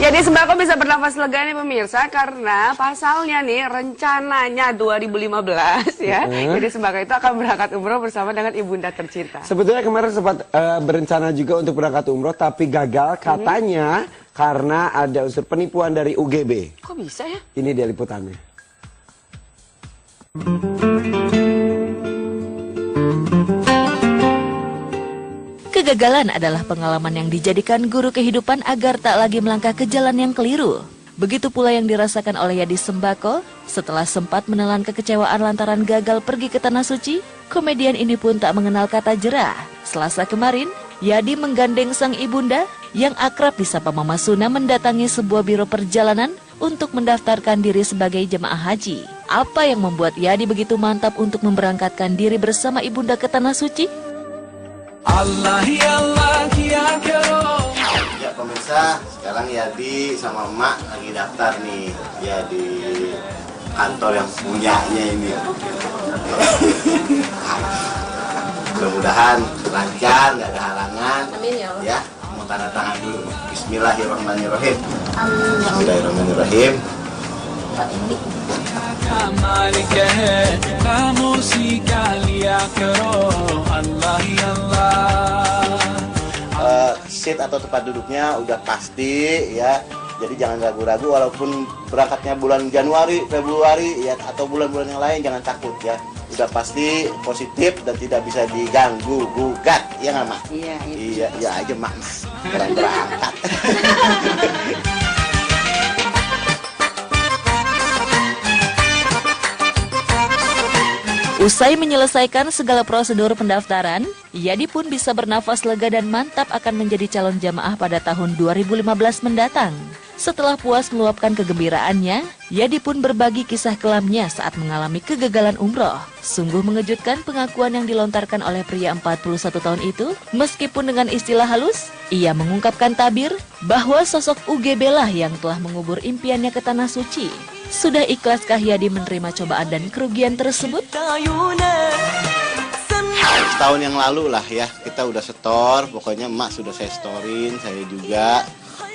Jadi sembako bisa bernafas lega nih pemirsa karena pasalnya nih rencananya 2015 ya. Jadi sembako itu akan berangkat umroh bersama dengan ibunda tercinta. Sebetulnya kemarin sempat berencana juga untuk berangkat umroh tapi gagal katanya karena ada unsur penipuan dari UGB. Kok bisa ya? Ini dia liputannya. Kegagalan adalah pengalaman yang dijadikan guru kehidupan agar tak lagi melangkah ke jalan yang keliru. Begitu pula yang dirasakan oleh Yadi Sembako setelah sempat menelan kekecewaan lantaran gagal pergi ke Tanah Suci. Komedian ini pun tak mengenal kata jerah. Selasa kemarin, Yadi menggandeng sang ibunda yang akrab disapa Mama Suna mendatangi sebuah biro perjalanan untuk mendaftarkan diri sebagai jemaah haji. Apa yang membuat Yadi begitu mantap untuk memberangkatkan diri bersama ibunda ke Tanah Suci? Allah ya pemirsa, sekarang Yadi sama emak lagi daftar nih ya di kantor yang punyanya ini. Mudah-mudahan lancar, nggak ada halangan. Amin ya Allah. Ya, mau tanda tangan dulu. Bismillahirrahmanirrahim. Bismillahirrahmanirrahim. Seat atau tempat duduknya udah pasti ya, jadi jangan ragu-ragu walaupun berangkatnya bulan Januari, Februari ya atau bulan-bulan yang lain, jangan takut ya, udah pasti positif dan tidak bisa diganggu gugat ya nggak Mak? Iya aja Mak, berangkat. Usai menyelesaikan segala prosedur pendaftaran, Yadi pun bisa bernafas lega dan mantap akan menjadi calon jamaah pada tahun 2015 mendatang. Setelah puas meluapkan kegembiraannya, Yadi pun berbagi kisah kelamnya saat mengalami kegagalan umroh. Sungguh mengejutkan pengakuan yang dilontarkan oleh pria 41 tahun itu. Meskipun dengan istilah halus, ia mengungkapkan tabir bahwa sosok UGB lah yang telah mengubur impiannya ke Tanah Suci. Sudah ikhlaskah Yadi menerima cobaan dan kerugian tersebut? Setahun yang lalu lah ya, kita udah setor, pokoknya emak sudah saya storin, saya juga.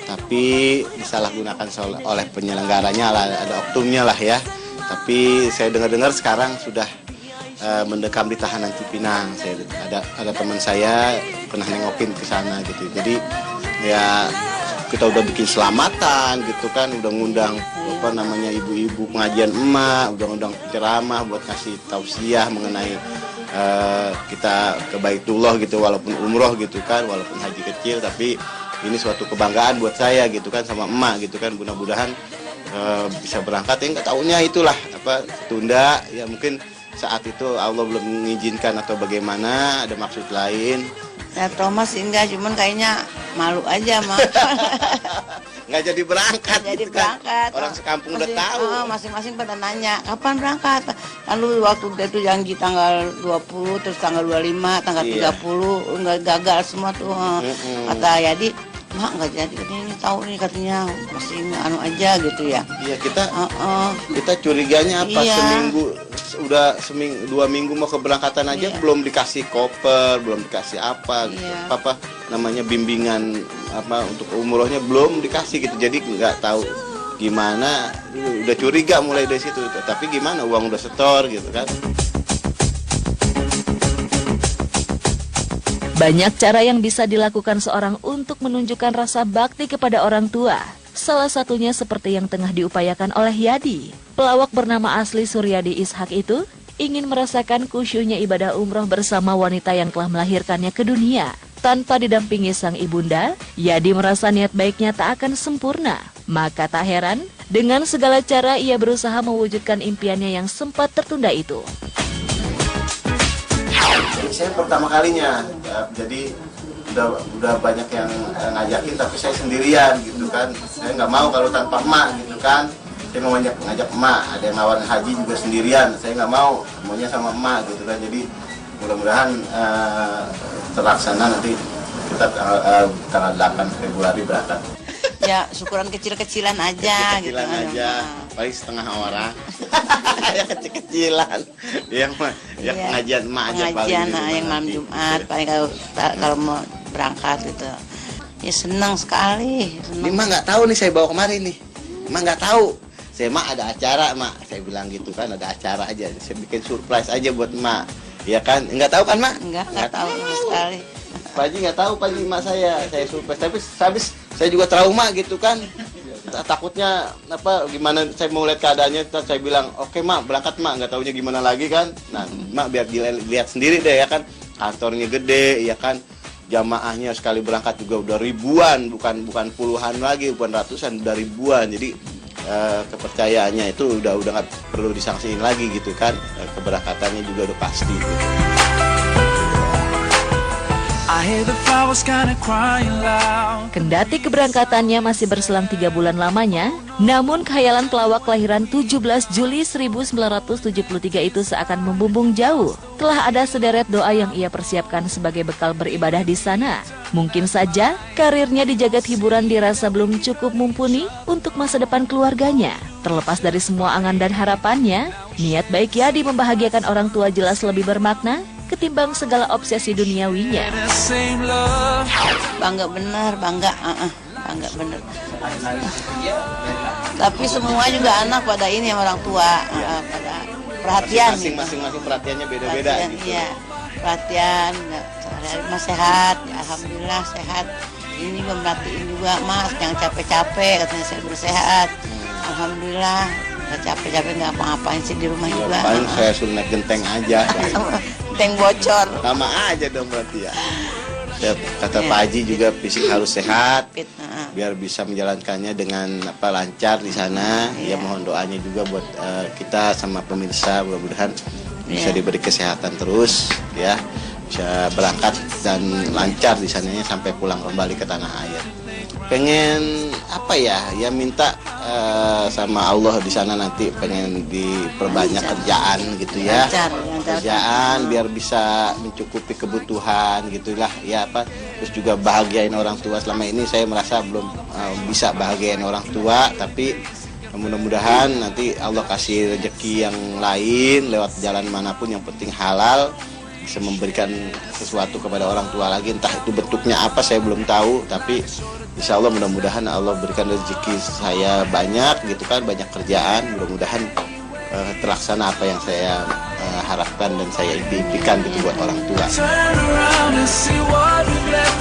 Tapi disalahgunakan oleh penyelenggaranya lah, ada oknumnya lah ya. Tapi saya dengar-dengar sekarang sudah mendekam di tahanan Cipinang. Ada teman saya pernah nengokin ke sana gitu. Jadi ya kita udah bikin selamatan gitu kan, udah ngundang apa namanya ibu-ibu pengajian emak, udah ngundang ceramah buat kasih tausiah mengenai kita ke Baitullah gitu, walaupun umroh gitu kan, walaupun haji kecil, tapi ini suatu kebanggaan buat saya gitu kan sama emak gitu kan, mudah-mudahan bisa berangkat ya, nggak tahunya itulah apa tunda ya, mungkin saat itu Allah belum mengizinkan atau bagaimana, ada maksud lain. Ya Thomas enggak, cuman kayaknya malu aja Mak. Nggak jadi berangkat. Jadi gitu berangkat. Kan. Orang sekampung udah tahu. Masing-masing pada nanya, kapan berangkat? Lalu waktu itu janji tanggal 20, terus tanggal 25, tanggal 30, nggak gagal semua tuh. Kata Yadi, Mak nggak jadi, ini tahu nih katanya masih anu aja gitu ya. Iya kita curiganya apa, udah seminggu 2 minggu mau keberangkatan aja belum dikasih koper, belum dikasih apa namanya bimbingan apa untuk umrohnya belum dikasih gitu, jadi nggak tahu gimana, udah curiga mulai dari situ. Tapi gimana, uang udah setor gitu kan. Banyak cara yang bisa dilakukan seorang untuk menunjukkan rasa bakti kepada orang tua. Salah satunya seperti yang tengah diupayakan oleh Yadi. Pelawak bernama asli Suryadi Ishak itu ingin merasakan khusyuknya ibadah umroh bersama wanita yang telah melahirkannya ke dunia. Tanpa didampingi sang ibunda, Yadi merasa niat baiknya tak akan sempurna. Maka tak heran, dengan segala cara ia berusaha mewujudkan impiannya yang sempat tertunda itu. Saya pertama kalinya, ya, jadi udah banyak yang ngajakin, tapi saya sendirian gitu kan. Saya nggak mau kalau tanpa emak gitu kan. Saya mau ngajak emak, ada yang nawarin haji juga sendirian. Saya nggak mau, maunya sama emak gitu kan. Jadi mudah-mudahan terlaksana nanti kita tanggal 8 Februari berangkat. Ya syukuran kecil-kecilan aja. Kecilan gitu aja, paling setengah orang. Ya kecil-kecilan. Yang pengajian emak aja paling. Pengajian yang malam Jumat, paling kalau mau berangkat gitu. Ya senang sekali. Ini Mak nggak tahu nih saya bawa kemarin nih. Mak nggak tahu. Saya Mak ada acara Mak. Saya bilang gitu kan ada acara aja. Saya bikin surprise aja buat Mak. Ya kan? Nggak tahu kan Mak? Nggak tahu sama sekali. Pak Haji nggak tahu Pak Haji Mak saya surprise. Tapi habis saya juga trauma gitu kan. Takutnya apa gimana saya mau lihat keadaannya. Saya bilang oke Mak berangkat Mak. Nggak taunya gimana lagi kan. Nah Mak biar dilihat sendiri deh ya kan. Kantornya gede ya kan. Jamaahnya sekali berangkat juga udah ribuan, bukan puluhan lagi, bukan ratusan, udah ribuan. Jadi kepercayaannya itu udah nggak perlu disangsiin lagi gitu kan. Keberangkatannya juga udah pasti. Gitu. I hear the flowers kinda crying loud. Kendati keberangkatannya masih berselang 3 bulan lamanya, namun khayalan pelawak kelahiran 17 Juli 1973 itu seakan membumbung jauh. Telah ada sederet doa yang ia persiapkan sebagai bekal beribadah di sana. Mungkin saja karirnya di jagat hiburan dirasa belum cukup mumpuni untuk masa depan keluarganya. Terlepas dari semua angan dan harapannya, niat baik Yadi membahagiakan orang tua jelas lebih bermakna ketimbang segala obsesi duniawinya. The same love. Bangga bener, bangga bener. Tapi semua juga anak pada ini sama orang tua, pada perhatian. Masing-masing perhatiannya beda-beda. Gitu. Iya, perhatian. Mas sehat, alhamdulillah sehat. Ini juga merhatiin juga Mas, jangan capek-capek, katanya saya bersehat. Alhamdulillah, nggak capek-capek nggak apa-apain sih di rumah juga. Paling saya suruh naik genteng aja. Genteng bocor. Sama aja dong berarti ya. Kata Pak Haji juga fisik harus sehat, biar bisa menjalankannya dengan lancar di sana. Ya mohon doanya juga buat kita sama pemirsa, mudah-mudahan bisa diberi kesehatan terus, ya bisa berangkat dan lancar di sananya sampai pulang kembali ke tanah air. Pengen ya minta sama Allah di sana nanti pengen diperbanyak kerjaan gitu ya. Kerjaan biar bisa mencukupi kebutuhan gitulah ya terus juga bahagiain orang tua. Selama ini saya merasa belum bisa bahagiain orang tua, tapi mudah-mudahan nanti Allah kasih rezeki yang lain lewat jalan manapun, yang penting halal, bisa memberikan sesuatu kepada orang tua lagi. Entah itu bentuknya apa saya belum tahu, tapi insya Allah mudah-mudahan Allah berikan rezeki saya banyak gitu kan, banyak kerjaan, mudah-mudahan terlaksana apa yang saya harapkan dan saya impikan gitu buat orang tua. Turn around and see what we've left